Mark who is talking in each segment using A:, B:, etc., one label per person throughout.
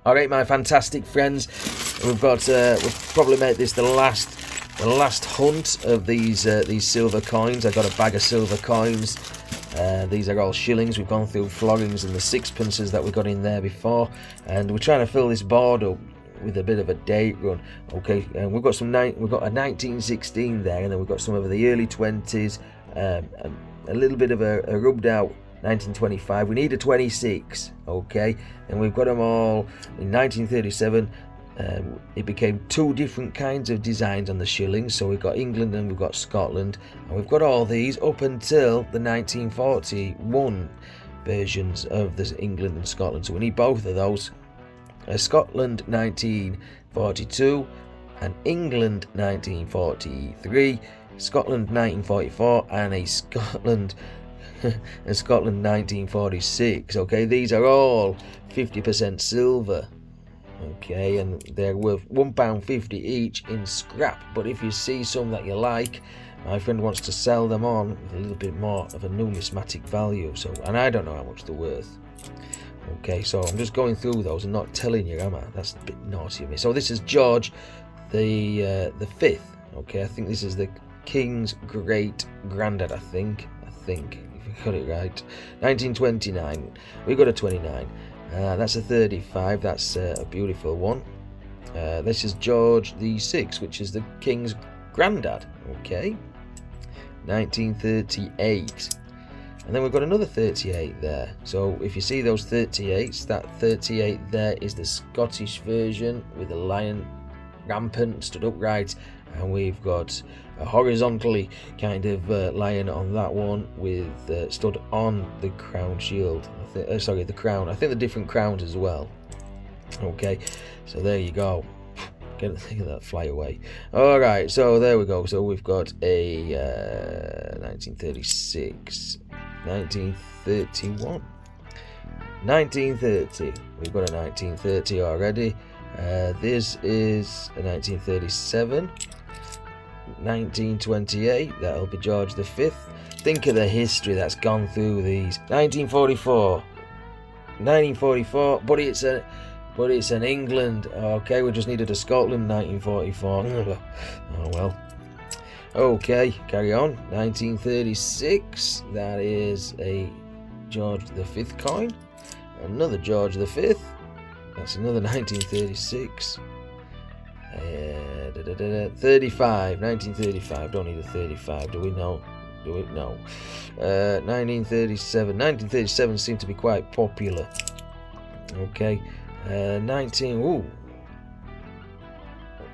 A: All right, my fantastic friends, we've got we'll probably make this the last hunt of these silver coins. I got a bag of silver coins. These are all shillings. We've gone through florins and the sixpences that we got in there before, and we're trying to fill this board up with a bit of a date run. Okay, and we've got a 1916 there, and then we've got some of the early 20s, and a little bit of a rubbed out 1925. We need a 26. Okay, and we've got them all in 1937. It became two different kinds of designs on the shillings, so we've got England and we've got Scotland, and we've got all these up until the 1941 versions of the England and Scotland, so we need both of those. Scotland 1942 and England 1943, Scotland 1944 and a Scotland 1946. Okay, these are all 50% silver. Okay, and they're worth £1.50 each in scrap. But if you see some that you like, my friend wants to sell them on with a little bit more of a numismatic value. So, and I don't know how much they're worth. Okay, so I'm just going through those and not telling you, am I? That's a bit naughty of me. So this is George the Fifth. Okay, I think this is the King's great granddad. I think if I got it right. 1929. We got a 29. That's a 35. That's a beautiful one. This is George the Sixth, which is the King's granddad. Okay, 1938. And then we've got another 38 there. So if you see those 38s, that 38 there is the Scottish version with the lion rampant, stood upright, and we've got a horizontally kind of lion on that one with stood on the crown shield. Sorry, the crown. I think the different crowns as well. Okay, so there you go. Get the thing of that fly away. All right, so there we go. So we've got a 1936, 1931, 1930. We've got a 1930 already. This is a 1937, 1928. That'll be George the Fifth. Think of the history that's gone through these. 1944, 1944. But it's an England. Okay, we just needed a Scotland 1944. Oh well. Okay, carry on. 1936. That is a George the Fifth coin. Another George the Fifth. That's another 1936. 35. 1935. Don't need a 35. Do we know? Do we? No. 1937. 1937 seemed to be quite popular. Okay. 19. Ooh.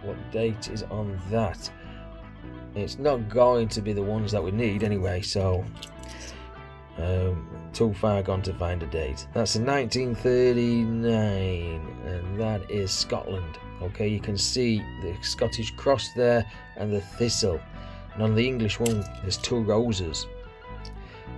A: What date is on that? It's not going to be the ones that we need anyway, so too far gone to find a date. That's in 1939, and that is Scotland. Okay, you can see the Scottish cross there and the thistle, and on the English one there's two roses.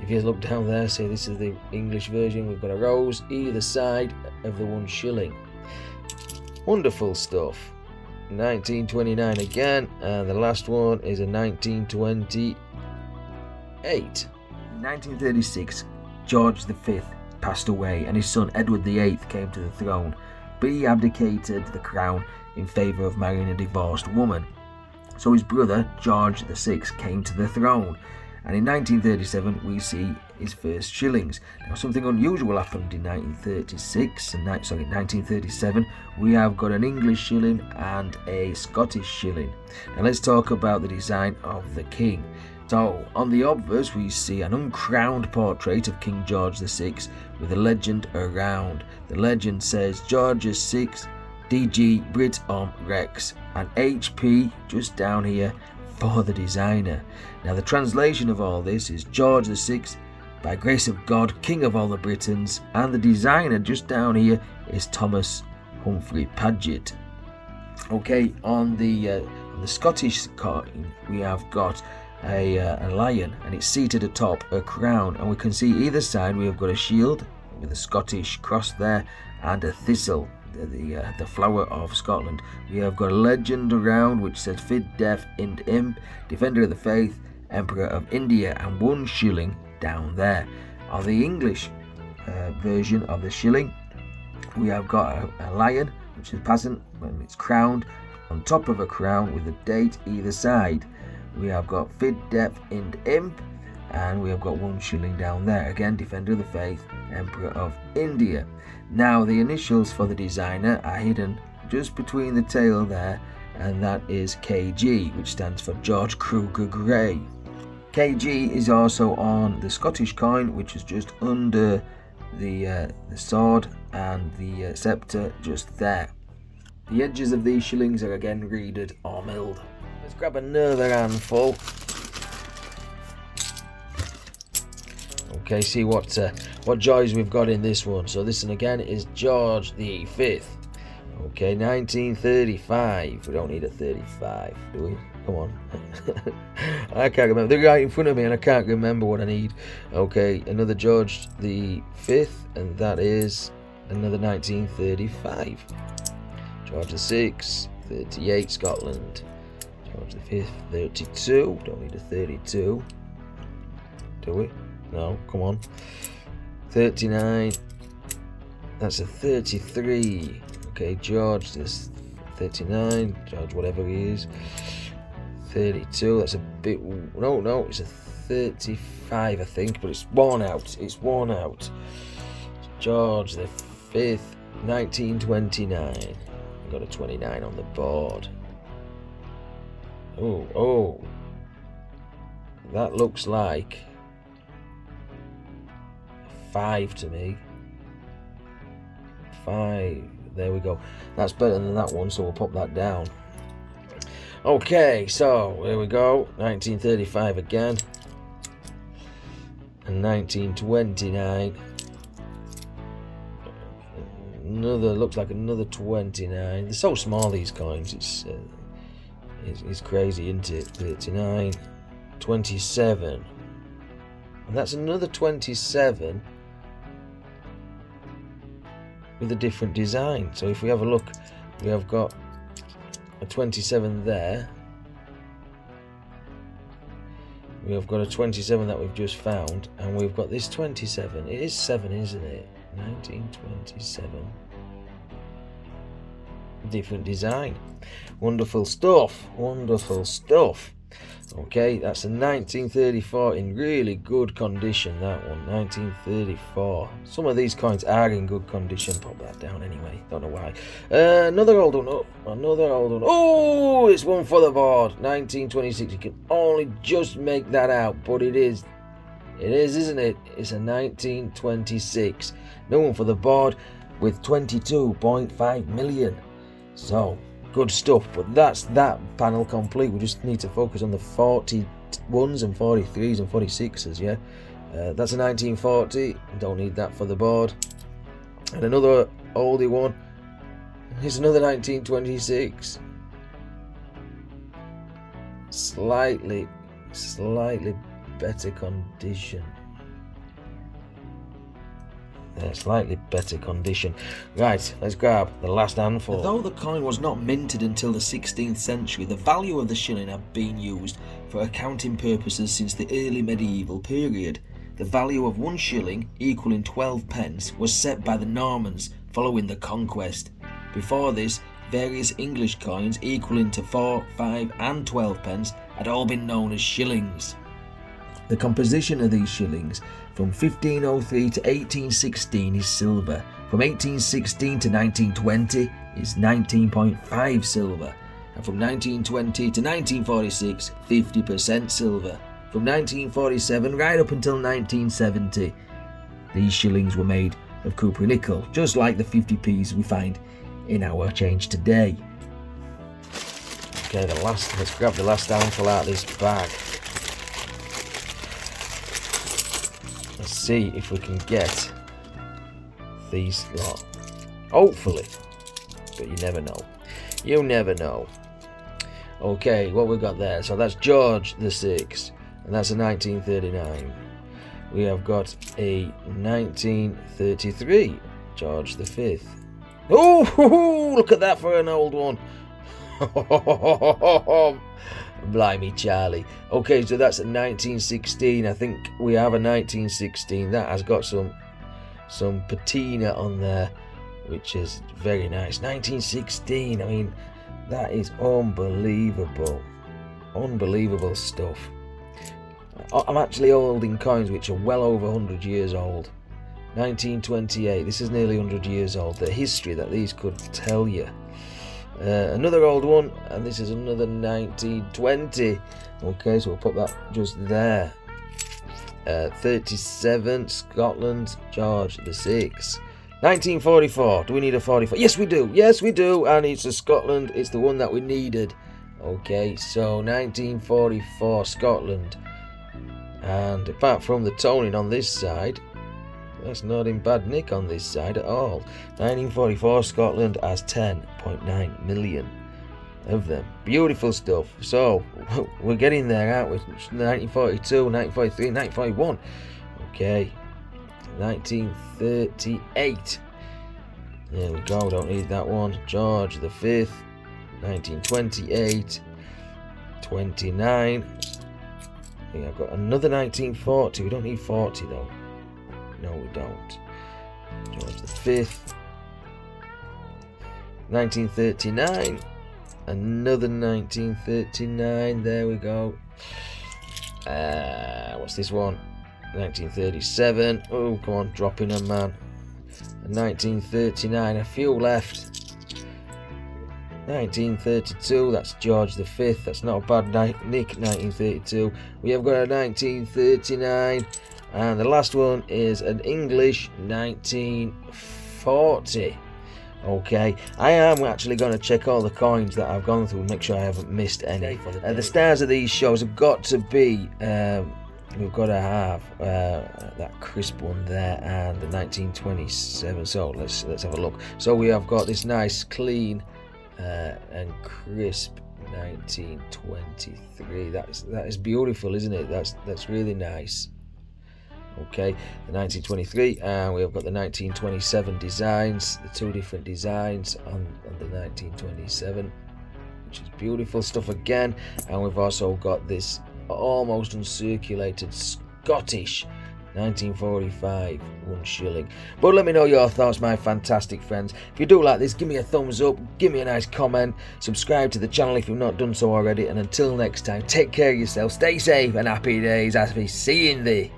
A: If you look down there, see, this is the English version. We've got a rose either side of the 1 shilling. Wonderful stuff. 1929 again, and the last one is a 1928. 1936, George V passed away, and his son Edward VIII came to the throne, but he abdicated the crown in favour of marrying a divorced woman. So his brother George VI came to the throne, and in 1937 we see his first shillings. Now something unusual happened in 1937. We have got an English shilling and a Scottish shilling. Now let's talk about the design of the king. So on the obverse we see an uncrowned portrait of King George VI with a legend around. The legend says George VI, DG Brit Rex, and HP just down here for the designer. Now the translation of all this is George VI, by grace of God, King of all the Britons, and the designer just down here is Thomas Humphrey Paget. Okay, on the Scottish coin we have got a lion, and it's seated atop a crown, and we can see either side we have got a shield with a Scottish cross there and a thistle, the flower of Scotland. We have got a legend around which says Fid Def Ind Imp, Defender of the Faith, Emperor of India, and 1 shilling down there. On the English version of the shilling, We have got a lion, which is peasant, and it's crowned on top of a crown with a date either side. We have got Fid, Depth, and Imp, and we have got 1 shilling down there. Again, Defender of the Faith, Emperor of India. Now, the initials for the designer are hidden just between the tail there, and that is KG, which stands for George Kruger Grey. KG is also on the Scottish coin, which is just under the sword and the sceptre just there. The edges of these shillings are again reeded or milled. Let's grab another handful. Okay, see what joys we've got in this one. So this one again is George the 5th. Okay, 1935. We don't need a 35, do we? Come on. I can't remember. They're right in front of me and I can't remember what I need. Okay, another George the 5th, and that is another 1935. George the 6th, 38, Scotland. George the 5th, 32. Don't need a 32. Do we? No, come on. 39. That's a 33. Okay, George this 39. George whatever he is. 32. That's a bit. No, it's a 35, I think, but it's worn out. It's worn out. George the 5th, 1929. I've got a 29 on the board. Oh. That looks like 5 to me. 5. There we go. That's better than that one, so we'll pop that down. Okay, so here we go. 1935 again. And 1929. Another, looks like another 29. They're so small, these coins. It's crazy, isn't it? 39. 27. And that's another 27 with a different design. So if we have a look, we have got a 27 there. We have got a 27 that we've just found, and we've got this 27. It is 7, isn't it? 1927. Different design. Wonderful stuff. Wonderful stuff. Okay, that's a 1934 in really good condition, that one. 1934. Some of these coins are in good condition. Pop that down anyway. Don't know why. Another old one. Oh, another old one. Oh, it's one for the board. 1926. You can only just make that out, but it is. It is, isn't it? It's a 1926. No one for the board with 22.5 million. So, good stuff. But that's that panel complete. We just need to focus on the 41s and 43s and 46s, yeah? That's a 1940. Don't need that for the board. And another oldie one. Here's another 1926. Slightly better condition. Slightly better condition. Right, let's grab the last handful. Although the coin was not minted until the 16th century, the value of the shilling had been used for accounting purposes since the early medieval period. The value of 1 shilling, equaling 12 pence, was set by the Normans following the conquest. Before this, various English coins equaling to 4, 5 and 12 pence had all been known as shillings. The composition of these shillings from 1503 to 1816 is silver. From 1816 to 1920 is 19.5 silver. And from 1920 to 1946, 50% silver. From 1947 right up until 1970, these shillings were made of copper nickel, just like the 50p's we find in our change today. Okay, let's grab the last handful out of this bag. Let's see if we can get these lot. Hopefully. But you never know. You never know. Okay, what we've got there. So that's George the 6th. And that's a 1939. We have got a 1933. George the 5th. Oh, look at that for an old one. Blimey Charlie. Okay, so that's a 1916. I think we have a 1916 that has got some patina on there which is very nice. 1916, I mean, that is unbelievable. Unbelievable stuff. I'm actually holding coins which are well over 100 years old. 1928, this is nearly 100 years old. The history that these could tell you. Another old one, and this is another 1920. Okay, so we'll put that just there. 37, Scotland, George the VI. 1944, do we need a 44? Yes we do, yes we do, and it's a Scotland, it's the one that we needed. Okay, so 1944 Scotland, and apart from the toning on this side, that's not in bad nick on this side at all. 1944 Scotland has 10.9 million of them. Beautiful stuff. So we're getting there, aren't we? 1942, 1943, 1941. Okay, 1938. There we go, don't need that one. George the V. 1928, 29. I think I've got another 1940. We don't need 40 though. No, we don't. George the V. 1939. Another 1939. There we go. What's this one? 1937. Oh, come on, dropping a man. 1939. A few left. 1932, that's George the V. That's not a bad nick. 1932. We have got a 1939, and the last one is an English 1940. Okay, I am actually going to check all the coins that I've gone through and make sure I haven't missed any. The stars of these shows have got to be, we've got to have that crisp one there and the 1927. So let's have a look. So we have got this nice clean and crisp 1923. That is beautiful, isn't it? That's really nice. Okay, the 1923, and we have got the 1927 designs, the two different designs on the 1927, which is beautiful stuff again. And we've also got this almost uncirculated Scottish 1945 1 shilling. But let me know your thoughts, my fantastic friends. If you do like this, give me a thumbs up, give me a nice comment, subscribe to the channel if you've not done so already, and until next time, take care of yourself, stay safe, and happy days. I'll be seeing thee.